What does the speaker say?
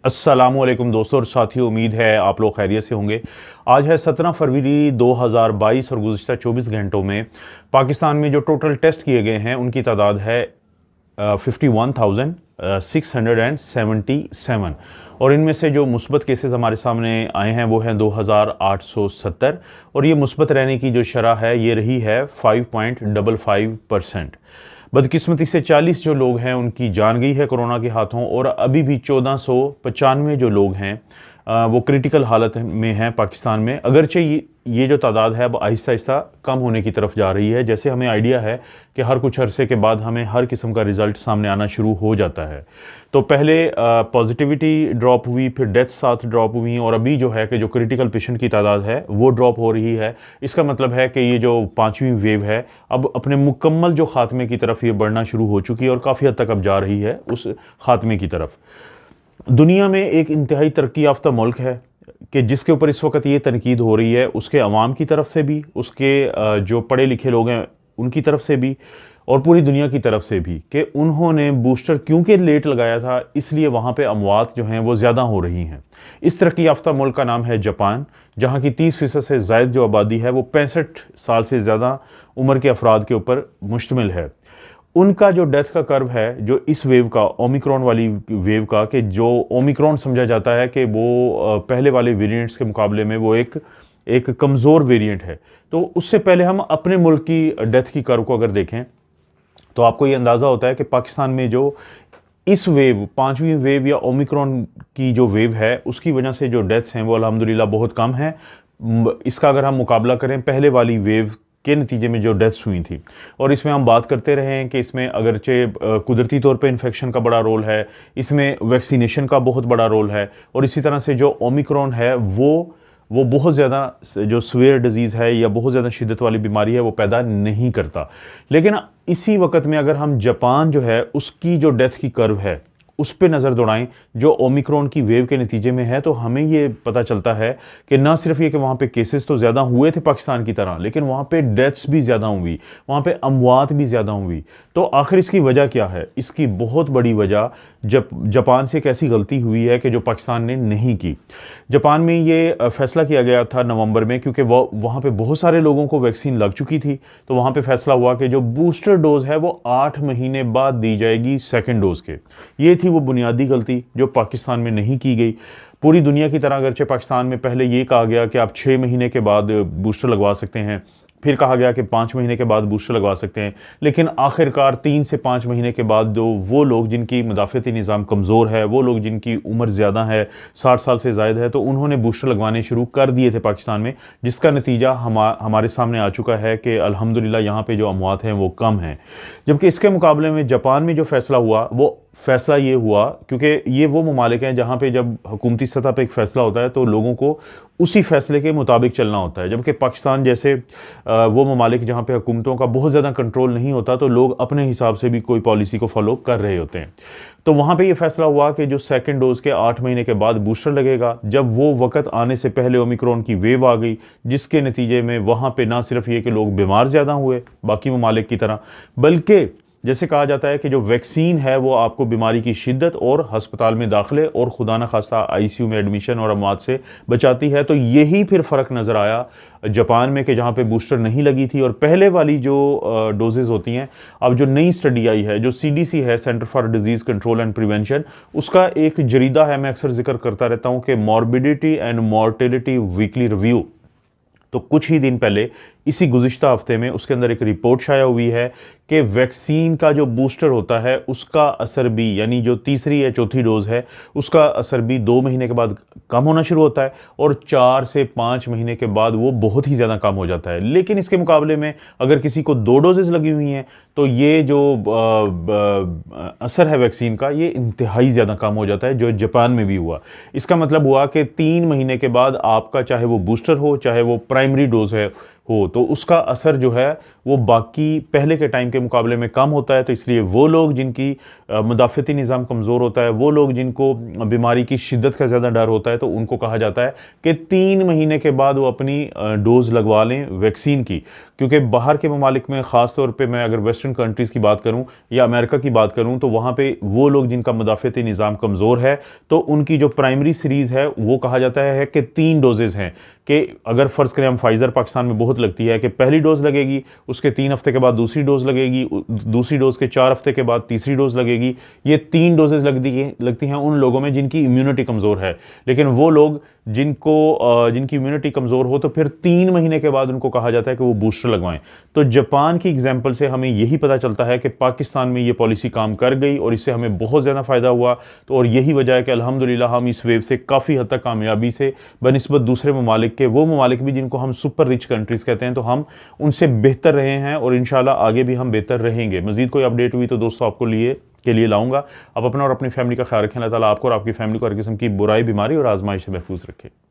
अस्सलामुअलैकुम दोस्तों और साथियों, उम्मीद है आप लोग खैरियत से होंगे। आज है 17 फरवरी 2022 और गुज़िश्ता 24 घंटों में पाकिस्तान में जो टोटल टेस्ट किए गए हैं उनकी तादाद है 51,677 और इनमें से जो मुस्बत केसेस हमारे सामने आए हैं वो हैं 2,870 और ये मुस्बत रहने की जो शरह है ये रही है 5.55%। बदकिस्मती से 40 जो लोग हैं उनकी जान गई है कोरोना के हाथों और अभी भी 1495 जो लोग हैं वो क्रिटिकल हालत में हैं पाकिस्तान में। अगरचे ये जो तादाद है अब आहिस्ता आहिस्ता कम होने की तरफ जा रही है। जैसे हमें आइडिया है कि हर कुछ अरसे के बाद हमें हर किस्म का रिज़ल्ट सामने आना शुरू हो जाता है। तो पहले पॉजिटिविटी ड्रॉप हुई, फिर डेथ साथ ड्रॉप हुई और अभी जो है कि जो क्रिटिकल पेशेंट की तादाद है वो ड्रॉप हो रही है। इसका मतलब है कि ये जो 5वीं वेव है अब अपने मुकम्मल जो ख़ात्मे की तरफ ये बढ़ना शुरू हो चुकी है और काफ़ी हद तक अब जा रही है उस ख़ात्मे की तरफ। दुनिया में एक इंतहाई तरक्की याफ्ता मुल्क है कि जिसके ऊपर इस वक्त ये तनकीद हो रही है, उसके अवाम की तरफ से भी, उसके जो पढ़े लिखे लोग हैं उनकी तरफ से भी और पूरी दुनिया की तरफ से भी, कि उन्होंने बूस्टर क्योंकि लेट लगाया था इसलिए वहाँ पे अमवात जो हैं वो ज़्यादा हो रही हैं। इस तरक्की याफ्ता मुल्क का नाम है जापान, जहाँ की 30% से ज़ायद जो आबादी है वो 65 साल से ज़्यादा उम्र के अफराद के ऊपर मुश्तमिल है। उनका जो डेथ का कर्व है, जो इस वेव का, ओमिक्रॉन वाली वेव का, कि जो ओमिक्रॉन समझा जाता है कि वो पहले वाले वेरिएंट्स के मुकाबले में वो एक कमज़ोर वेरिएंट है। तो उससे पहले हम अपने मुल्क की डेथ की कर्व को अगर देखें तो आपको ये अंदाज़ा होता है कि पाकिस्तान में जो इस वेव 5वीं वेव या ओमिक्रॉन की जो वेव है उसकी वजह से जो डेथ्स हैं वो अल्हम्दुलिल्लाह बहुत कम है। इसका अगर हम मुकाबला करें पहले वाली वेव के नतीजे में जो डेथ्स हुई थी, और इसमें हम बात करते रहे हैं कि इसमें अगरचे कुदरती तौर पे इन्फेक्शन का बड़ा रोल है, इसमें वैक्सीनेशन का बहुत बड़ा रोल है और इसी तरह से जो ओमिक्रॉन है वो बहुत ज़्यादा जो सीवियर डिजीज़ है या बहुत ज़्यादा शिद्दत वाली बीमारी है वो पैदा नहीं करता। लेकिन इसी वक्त में अगर हम जापान जो है उसकी जो डेथ की कर्व है उस पर नज़र दौड़ाएं जो ओमिक्रॉन की वेव के नतीजे में है, तो हमें ये पता चलता है कि ना सिर्फ ये कि वहाँ पे केसेस तो ज़्यादा हुए थे पाकिस्तान की तरह, लेकिन वहाँ पे डेथ्स भी ज़्यादा हुई, वहाँ पे अमवात भी ज़्यादा हुई। तो आखिर इसकी वजह क्या है? इसकी बहुत बड़ी वजह जापान से एक ऐसी गलती हुई है कि जो पाकिस्तान ने नहीं की। जापान में ये फैसला किया गया था नवंबर में, क्योंकि वहाँ पे बहुत सारे लोगों को वैक्सीन लग चुकी थी, तो वहाँ पे फैसला हुआ कि जो बूस्टर डोज है वो 8 महीने बाद दी जाएगी सेकेंड डोज के। ये थी वो बुनियादी गलती जो पाकिस्तान में नहीं की गई। पूरी दुनिया की तरह अगरचे पाकिस्तान में पहले ये कहा गया कि आप 6 महीने के बाद बूस्टर लगवा सकते हैं, फिर कहा गया कि 5 महीने के बाद बूस्टर लगवा सकते हैं, लेकिन आखिरकार 3 से 5 महीने के बाद जो वो लोग जिनकी मदाफ़ती निज़ाम कमज़ोर है, वो लोग जिनकी उम्र ज़्यादा है, 60 साल से ज़ायद है, तो उन्होंने बूस्टर लगवाने शुरू कर दिए थे पाकिस्तान में, जिसका नतीजा हमारे सामने आ चुका है कि अल्हम्दुलिल्लाह यहाँ पे जो अमवात हैं वो कम हैं। जबकि इसके मुकाबले में जापान में जो फ़ैसला हुआ वो फ़ैसला ये हुआ, क्योंकि ये वो ममालिक हैं जहाँ पे जब हुकूमती सतह पे एक फ़ैसला होता है तो लोगों को उसी फ़ैसले के मुताबिक चलना होता है। जबकि पाकिस्तान जैसे वो ममालिक जहाँ पे हुकूमतों का बहुत ज़्यादा कंट्रोल नहीं होता तो लोग अपने हिसाब से भी कोई पॉलिसी को फॉलो कर रहे होते हैं। तो वहाँ पे ये फ़ैसला हुआ कि जो सेकंड डोज के 8 महीने के बाद बूस्टर लगेगा। जब वो वक़्त आने से पहले ओमिक्रॉन की वेव आ गई, जिसके नतीजे में वहाँ पे ना सिर्फ ये कि लोग बीमार ज़्यादा हुए बाकी ममालिक की तरह, बल्कि जैसे कहा जाता है कि जो वैक्सीन है वो आपको बीमारी की शिद्दत और हस्पताल में दाखिले और खुदा न खास्ता आईसीयू में एडमिशन और अमवात से बचाती है। तो यही फिर फ़र्क नज़र आया जापान में कि जहाँ पे बूस्टर नहीं लगी थी और पहले वाली जो डोजेज़ होती हैं, अब जो नई स्टडी आई है, जो CDC है, centre for disease control and prevention, उसका एक जरीदा है, मैं अक्सर जिक्र करता रहता हूँ कि morbidity and mortality weekly review, तो कुछ ही दिन पहले इसी गुज़िश्ता हफ्ते में उसके अंदर एक रिपोर्ट शाया हुई है कि वैक्सीन का जो बूस्टर होता है उसका असर भी, यानी जो तीसरी या चौथी डोज़ है उसका असर भी 2 महीने के बाद कम होना शुरू होता है और 4 से 5 महीने के बाद वो बहुत ही ज़्यादा कम हो जाता है। लेकिन इसके मुकाबले में अगर किसी को 2 डोजेज़ लगी हुई हैं तो ये जो असर है वैक्सीन का ये इंतहाई ज़्यादा कम हो जाता है, जो जापान में भी हुआ। इसका मतलब हुआ कि 3 महीने के बाद आपका चाहे वो बूस्टर हो चाहे वो प्राइमरी डोज है हो तो उसका असर जो है वो बाकी पहले के टाइम के मुकाबले में कम होता है। तो इसलिए वो लोग जिनकी मुदाफ़ती निज़ाम कमज़ोर होता है, वो लोग जिनको बीमारी की शिद्दत का ज़्यादा डर होता है, तो उनको कहा जाता है कि 3 महीने के बाद वो अपनी डोज़ लगवा लें वैक्सीन की। क्योंकि बाहर के ममालिक में ख़ास तौर पे मैं अगर वेस्टर्न कंट्रीज़ की बात करूँ या अमेरिका की बात करूँ, तो वहाँ पे वो लोग जिनका मुदाफ़ती निज़ाम कमज़ोर है, तो उनकी जो प्राइमरी सीरीज़ है वो कहा जाता है कि 3 डोजेज़ हैं। कि अगर फ़र्ज़ करें हम फाइज़र पाकिस्तान में बहुत लगती है कि पहली डोज़ लगेगी, उसके 3 हफ़्ते के बाद दूसरी डोज़ लगेगी, दूसरी डोज़ के 4 हफ़्ते के बाद तीसरी डोज़ लगेगी। ये 3 डोजेज़ लगती हैं उन लोगों में जिनकी इम्यूनिटी कमज़ोर है। लेकिन वो लोग जिनकी इम्यूनिटी कमज़ोर हो, तो फिर 3 महीने के बाद उनको कहा जाता है कि वो बूस्टर लगवाएं। तो जापान की एग्जाम्पल से हमें यही पता चलता है कि पाकिस्तान में ये पॉलिसी काम कर गई और इससे हमें बहुत ज़्यादा फ़ायदा हुआ। तो और यही वजह है कि अल्हम्दुलिल्लाह हम इस वेव से काफ़ी हद तक कामयाबी से बनिस्बत दूसरे ममालिक के, वो ममालिक भी जिनको हम सुपर रिच कंट्रीज़ कहते हैं, तो हम उनसे बेहतर रहे हैं और इंशाल्लाह आगे भी हम बेहतर रहेंगे। मज़ीद कोई अपडेट हुई तो दोस्तों आपको के लिए लाऊंगा। आप अपना और अपनी फैमिली का ख्याल रखें। अल्लाह ताला आपको और आपकी फैमिली को हर किस्म की बुराई, बीमारी और आजमाइश से महफूज रखे।